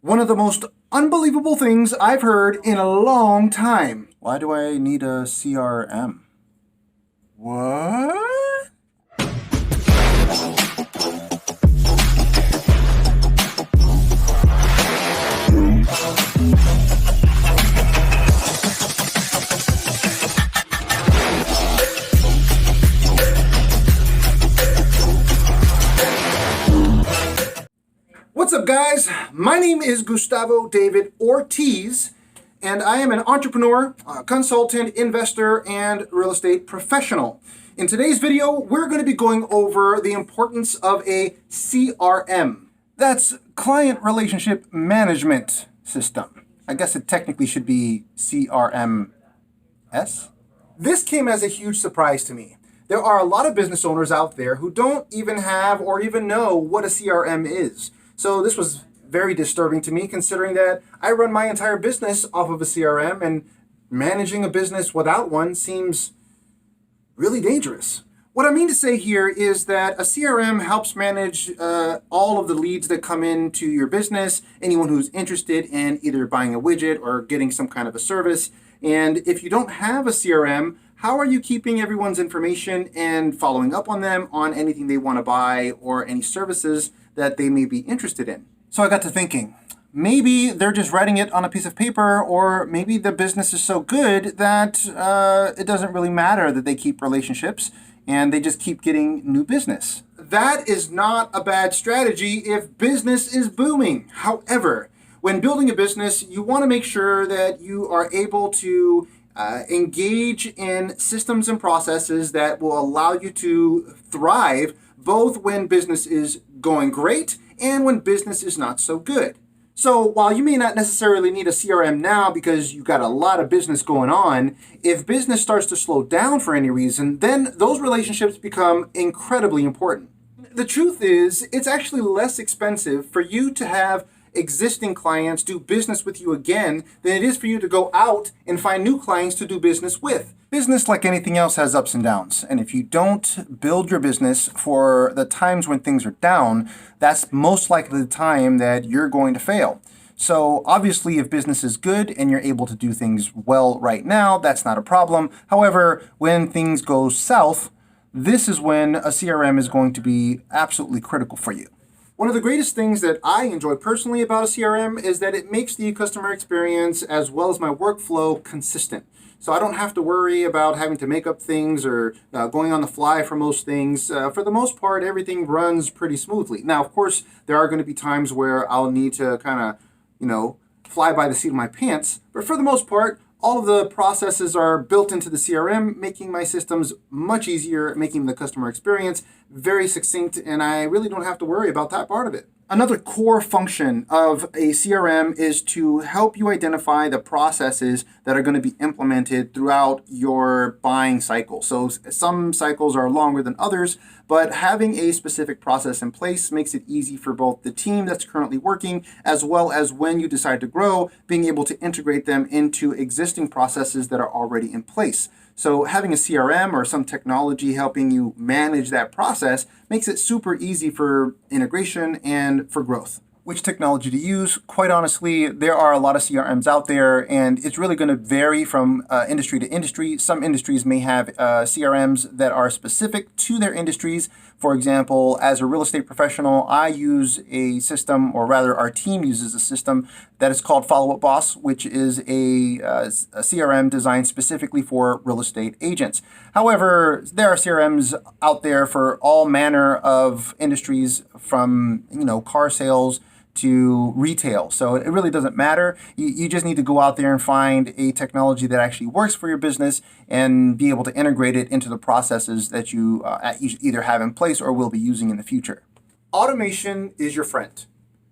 One of the most unbelievable things I've heard in a long time. Why do I need a CRM? What? What's up, guys? My name is Gustavo David Ortiz, and I am an entrepreneur, consultant, investor, and real estate professional. In today's video, we're going to be going over the importance of a CRM. That's Client Relationship Management System. I guess it technically should be CRMS. This came as a huge surprise to me. There are a lot of business owners out there who don't even have or even know what a CRM is. So this was very disturbing to me, considering that I run my entire business off of a CRM, and managing a business without one seems really dangerous. What I mean to say here is that a CRM helps manage all of the leads that come into your business, anyone who's interested in either buying a widget or getting some kind of a service. And if you don't have a CRM, how are you keeping everyone's information and following up on them on anything they want to buy or any services that they may be interested in? So I got to thinking, maybe they're just writing it on a piece of paper, or maybe the business is so good that it doesn't really matter that they keep relationships and they just keep getting new business. That is not a bad strategy if business is booming. However, when building a business, you want to make sure that you are able to engage in systems and processes that will allow you to thrive both when business is going great and when business is not so good. So while you may not necessarily need a CRM now because you've got a lot of business going on, if business starts to slow down for any reason, then those relationships become incredibly important. The truth is, it's actually less expensive for you to have existing clients do business with you again than it is for you to go out and find new clients to do business with. Business, like anything else, has ups and downs. And if you don't build your business for the times when things are down, that's most likely the time that you're going to fail. So obviously, if business is good and you're able to do things well right now, that's not a problem. However, when things go south, this is when a CRM is going to be absolutely critical for you. One of the greatest things that I enjoy personally about a CRM is that it makes the customer experience as well as my workflow consistent. So I don't have to worry about having to make up things or going on the fly for most things. For the most part, everything runs pretty smoothly. Now, of course, there are going to be times where I'll need to kind of, fly by the seat of my pants. But for the most part, all of the processes are built into the CRM, making my systems much easier, making the customer experience very succinct, and I really don't have to worry about that part of it. Another core function of a CRM is to help you identify the processes that are going to be implemented throughout your buying cycle. So some cycles are longer than others, but having a specific process in place makes it easy for both the team that's currently working, as well as when you decide to grow, being able to integrate them into existing processes that are already in place. So having a CRM or some technology helping you manage that process makes it super easy for integration and for growth. Which technology to use? Quite honestly, there are a lot of CRMs out there, and it's really going to vary from industry to industry. Some industries may have CRMs that are specific to their industries. For example, as a real estate professional, I use a system, or rather our team uses a system that is called Follow Up Boss, which is a CRM designed specifically for real estate agents. However, there are CRMs out there for all manner of industries, from car sales to retail. So it really doesn't matter. You just need to go out there and find a technology that actually works for your business and be able to integrate it into the processes that you either have in place or will be using in the future. Automation is your friend.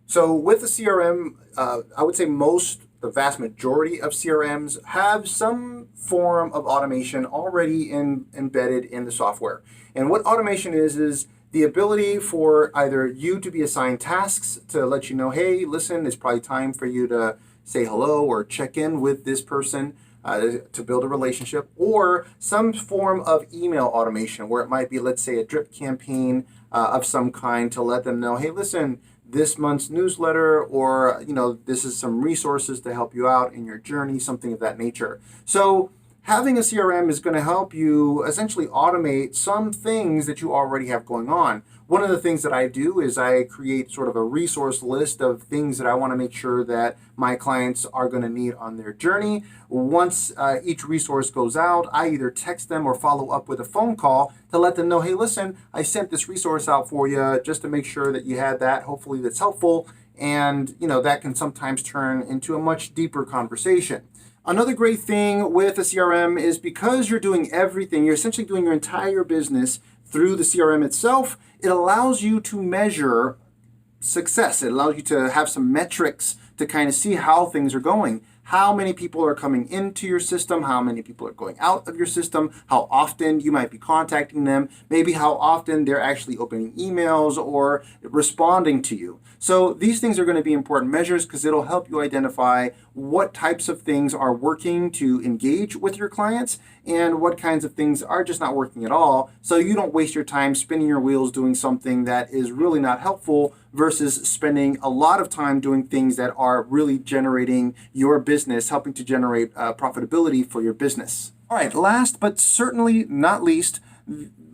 So with the CRM, I would say the vast majority of CRMs have some form of automation already embedded in the software. And what automation is the ability for either you to be assigned tasks to let you know, hey, listen, it's probably time for you to say hello or check in with this person to build a relationship, or some form of email automation where it might be, let's say, a drip campaign of some kind to let them know, hey, listen, this month's newsletter, or this is some resources to help you out in your journey, something of that nature. So having a CRM is going to help you essentially automate some things that you already have going on. One of the things that I do is I create sort of a resource list of things that I want to make sure that my clients are going to need on their journey. Once each resource goes out, I either text them or follow up with a phone call to let them know, hey, listen, I sent this resource out for you just to make sure that you had that. Hopefully that's helpful. And, that can sometimes turn into a much deeper conversation. Another great thing with a CRM is because you're doing everything, you're essentially doing your entire business through the CRM itself, it allows you to measure success. It allows you to have some metrics to kind of see how things are going. How many people are coming into your system, how many people are going out of your system, how often you might be contacting them, maybe how often they're actually opening emails or responding to you. So these things are going to be important measures because it'll help you identify what types of things are working to engage with your clients and what kinds of things are just not working at all, so you don't waste your time spinning your wheels doing something that is really not helpful versus spending a lot of time doing things that are really generating your business, helping to generate profitability for your business. All right, last but certainly not least,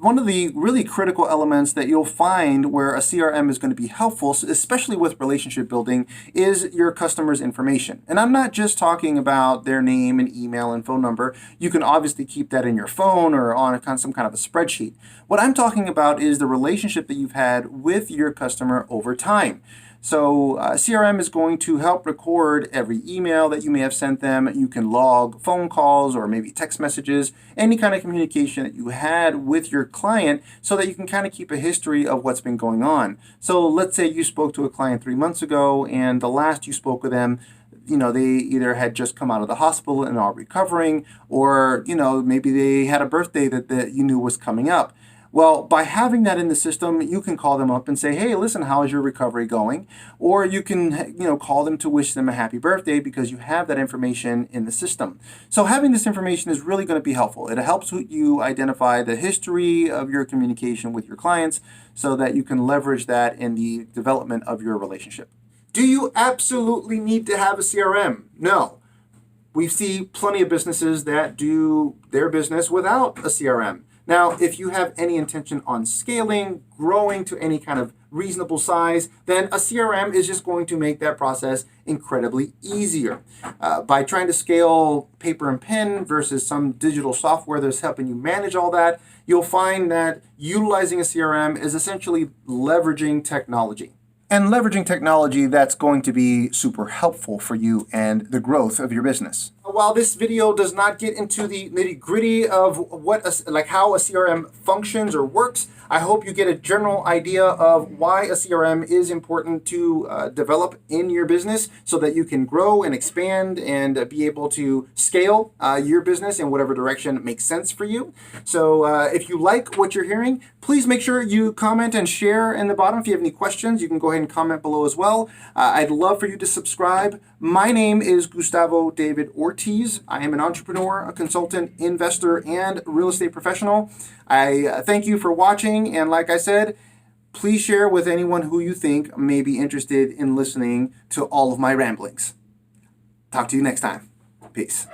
one of the really critical elements that you'll find where a CRM is going to be helpful, especially with relationship building, is your customer's information. And I'm not just talking about their name and email and phone number. You can obviously keep that in your phone or on some kind of a spreadsheet. What I'm talking about is the relationship that you've had with your customer over time. So CRM is going to help record every email that you may have sent them. You can log phone calls or maybe text messages, any kind of communication that you had with your client so that you can kind of keep a history of what's been going on. So let's say you spoke to a client 3 months ago and the last you spoke with them, they either had just come out of the hospital and are recovering, or, maybe they had a birthday that you knew was coming up. Well, by having that in the system, you can call them up and say, hey, listen, how is your recovery going? Or you can, call them to wish them a happy birthday because you have that information in the system. So having this information is really going to be helpful. It helps you identify the history of your communication with your clients so that you can leverage that in the development of your relationship. Do you absolutely need to have a CRM? No. We see plenty of businesses that do their business without a CRM. Now, if you have any intention on scaling, growing to any kind of reasonable size, then a CRM is just going to make that process incredibly easier. By trying to scale paper and pen versus some digital software that's helping you manage all that, you'll find that utilizing a CRM is essentially leveraging technology. And leveraging technology that's going to be super helpful for you and the growth of your business. While this video does not get into the nitty-gritty of how a CRM functions or works, I hope you get a general idea of why a CRM is important to develop in your business so that you can grow and expand and be able to scale your business in whatever direction makes sense for you. So if you like what you're hearing, please make sure you comment and share in the bottom. If you have any questions, you can go ahead and comment below as well. I'd love for you to subscribe. My name is Gustavo David Ortiz. I am an entrepreneur, a consultant, investor, and real estate professional. I thank you for watching, and like I said, please share with anyone who you think may be interested in listening to all of my ramblings. Talk to you next time. Peace.